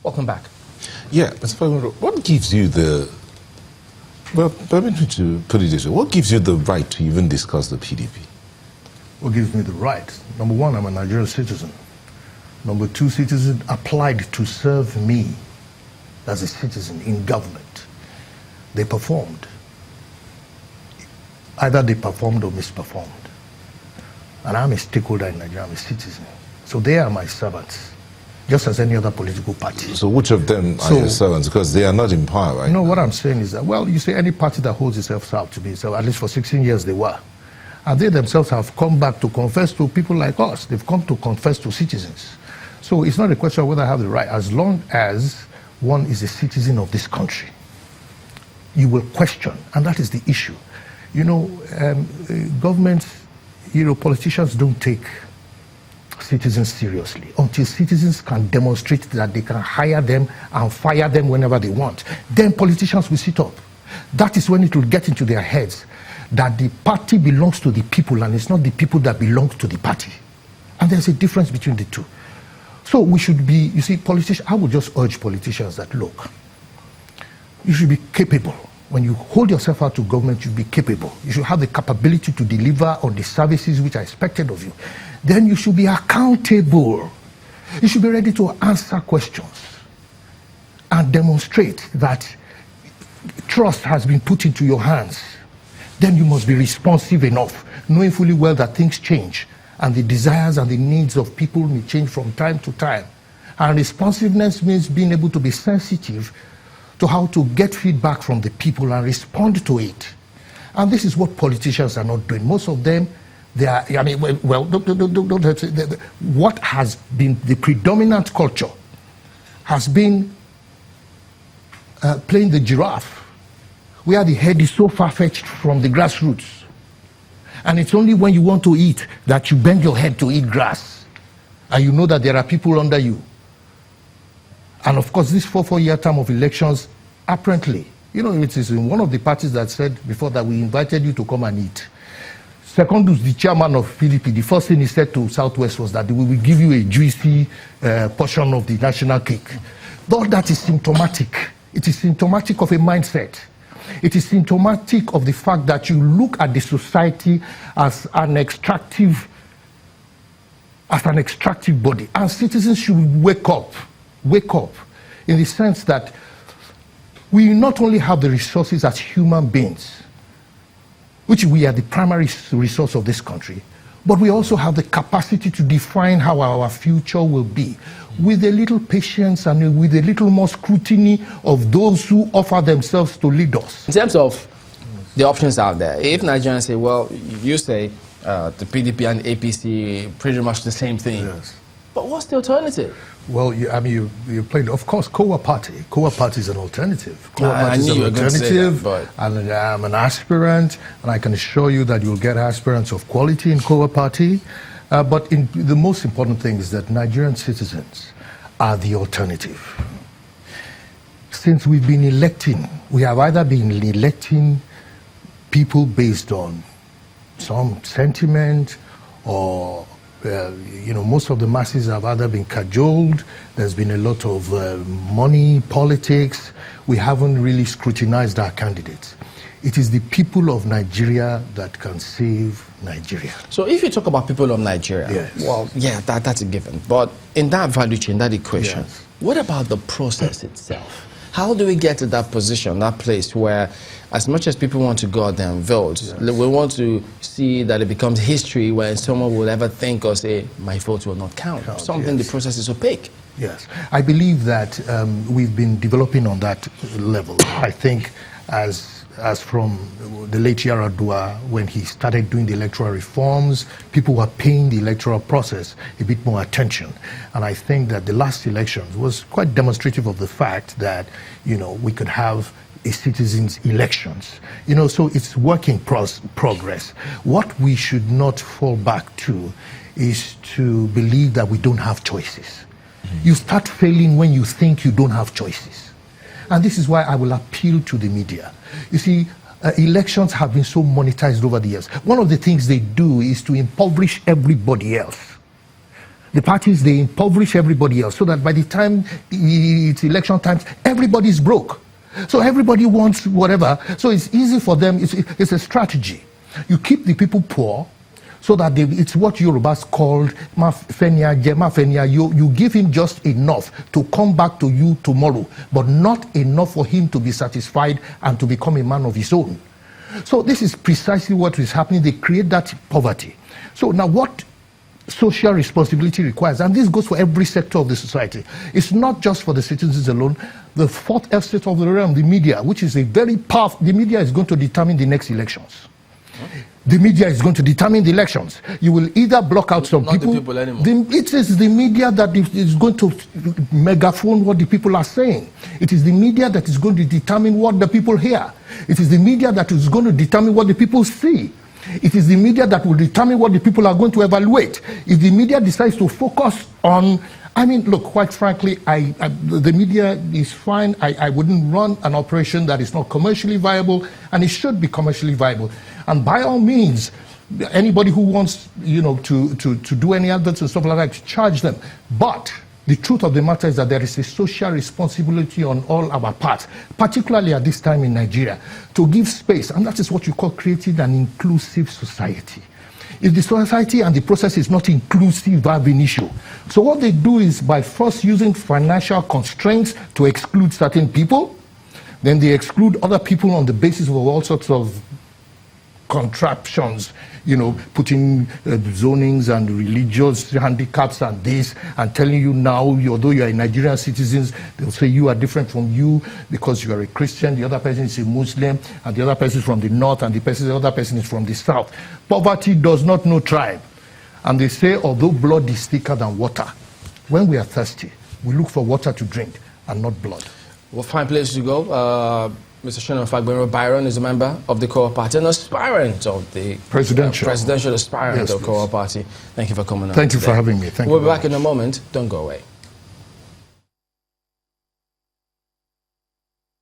Welcome back. Yeah, Mr. Fagbenro, what gives you the... Well, permit me to put it this way. What gives you the right to even discuss the PDP? What gives me the right? Number one, I'm a Nigerian citizen. Number two, citizen applied to serve me as a citizen in government. They performed. Either they performed or misperformed. And I'm a stakeholder in Nigeria, I'm a citizen. So they are my servants, just as any other political party. So which of them are your servants? Because they are not in power, right? No, what I'm saying is that, well, you say any party that holds itself out to be, so at least for 16 years they were. And they themselves have come back to confess to people like us. They've come to confess to citizens. So it's not a question of whether I have the right. As long as one is a citizen of this country, you will question, and that is the issue. You know, governments, you know, politicians don't take citizens seriously until citizens can demonstrate that they can hire them and fire them whenever they want. Then politicians will sit up. That is when it will get into their heads that the party belongs to the people and it's not the people that belong to the party. And there's a difference between the two. So we should be, you see, politicians, I would just urge politicians that, look, you should be capable. When you hold yourself out to government, you should be capable. You should have the capability to deliver on the services which are expected of you. Then you should be accountable. You should be ready to answer questions and demonstrate that trust has been put into your hands. Then you must be responsive enough, knowing fully well that things change and the desires and the needs of people may change from time to time. And responsiveness means being able to be sensitive to how to get feedback from the people and respond to it. And this is what politicians are not doing. Most of them, they are, I mean, well, what has been the predominant culture has been playing the giraffe, where the head is so far-fetched from the grassroots. And it's only when you want to eat that you bend your head to eat grass. And you know that there are people under you. And of course, this 4-year term of elections, apparently, you know, it is one of the parties that said before that we invited you to come and eat. Secondus, the chairman of PDP, the first thing he said to Southwest was that we will give you a juicy portion of the national cake. All that is symptomatic. It is symptomatic of a mindset. It is symptomatic of the fact that you look at the society as an extractive body. And citizens should wake up in the sense that we not only have the resources as human beings, which we are the primary resource of this country, but we also have the capacity to define how our future will be with a little patience and with a little more scrutiny of those who offer themselves to lead us. In terms of the options out there, if Nigerians say, well, you say the PDP and the APC pretty much the same thing, Yes. But what's the alternative? Well, you played, of course, COA party. COA party is an alternative. COA party is an alternative, and I'm an aspirant, and I can assure you that you'll get aspirants of quality in COA party. But the most important thing is that Nigerian citizens are the alternative. Since we've been electing, we have either been electing people based on some sentiment or most of the masses have either been cajoled. There's been a lot of money, politics. We haven't really scrutinized our candidates. It is the people of Nigeria that can save Nigeria. So if you talk about people of Nigeria, yes. Well, yeah, that's a given. But in that value chain, that equation, yes. What about the process itself? How do we get to that position, that place where, as much as people want to go out there and vote, yes. We want to see that it becomes history when someone will ever think or say, my vote will not count. Something yes. The process is opaque. Yes, I believe that we've been developing on that level. I think as from the late Yaradua, when he started doing the electoral reforms, people were paying the electoral process a bit more attention. And I think that the last elections was quite demonstrative of the fact that, we could have a citizens' elections. So it's work in progress. What we should not fall back to is to believe that we don't have choices. Mm-hmm. You start failing when you think you don't have choices. And this is why I will appeal to the media. You see, elections have been so monetized over the years. One of the things they do is to impoverish everybody else. The parties, they impoverish everybody else so that by the time it's election times, everybody's broke. So everybody wants whatever. So it's easy for them. It's a strategy. You keep the people poor so that it's what Yorubas called mafenia. You give him just enough to come back to you tomorrow, but not enough for him to be satisfied and to become a man of his own. So this is precisely what is happening. They create that poverty. So now what social responsibility requires, and this goes for every sector of the society, it's not just for the citizens alone. The fourth estate of the realm, the media, which is a very powerful, the media is going to determine the next elections. The media is going to determine the elections. You will either block out some people. The people anymore. It is the media that is going to megaphone what the people are saying. It is the media that is going to determine what the people hear. It is the media that is going to determine what the people see. It is the media that will determine what the people are going to evaluate. If the media decides to focus on, I mean, look, quite frankly, the media is fine. I wouldn't run an operation that is not commercially viable, and it should be commercially viable. And by all means, anybody who wants, to do any adverts and stuff like that, charge them. But the truth of the matter is that there is a social responsibility on all our parts, particularly at this time in Nigeria, to give space, and that is what you call creating an inclusive society. If the society and the process is not inclusive, I have an issue. So what they do is by first using financial constraints to exclude certain people, then they exclude other people on the basis of all sorts of contraptions, putting zonings and religious handicaps and this, and telling you now, although you are Nigerian citizens, they'll say you are different from you because you are a Christian, the other person is a Muslim, and the other person is from the north, and the other person is from the south. Poverty does not know tribe. And they say, although blood is thicker than water, when we are thirsty, we look for water to drink and not blood. Well, fine place to go. Mr. Shona Fagbenro-Byron is a member of the core party and aspirant of the presidential aspirant of the core party. Thank you for coming on. Thank you for having me. We'll be back in a moment. Don't go away.